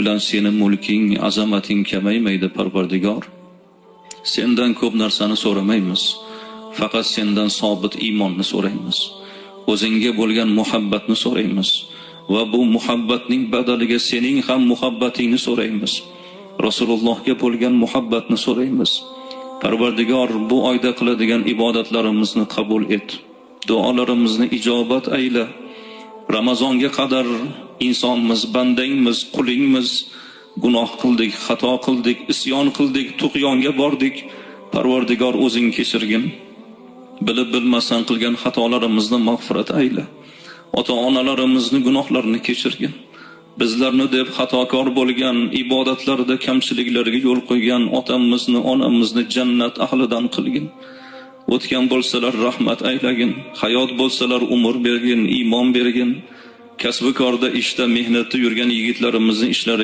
bilan seni mulking, azamating kamaymaydi Parvardigor. Sendan ko'p narsani so'ramaymiz. Faqat sendan sobit iymonni so'raymiz. O'zingga bo'lgan muhabbatni so'raymiz. Va bu muhabbatning badaliga sening ham muhabbatingni so'raymiz. Rasulullohga bo'lgan muhabbatni so'raymiz. Parvardigor, bu oyda qiladigan ibodatlarimizni qabul et. Duolarimizni ijobat ayla. Ramazonga qadar insonmiz, bandangmiz, qulingmiz. Gunoh qildik, xato qildik, isyon qildik, tug'yonga bordik. Parvardigor, o'zing kechirgin. Bilib bilmasdan qilgan xatolarimizni mag'firat ayla. Ota-onalarimizni gunohlarini kechirgin. Bizlarni deb xatokor bo'lgan, ibodatlarda kamchiliklarga yo'l qo'ygan otamizni, onamizni jannat ahlidan qilgin. O'tgan bo'lsalar rahmat aylagin, hayot bo'lsalar umr bergin, iymon bergin. Kasbi korda, ishda, mehnatda yurgan yigitlarimizni ishlari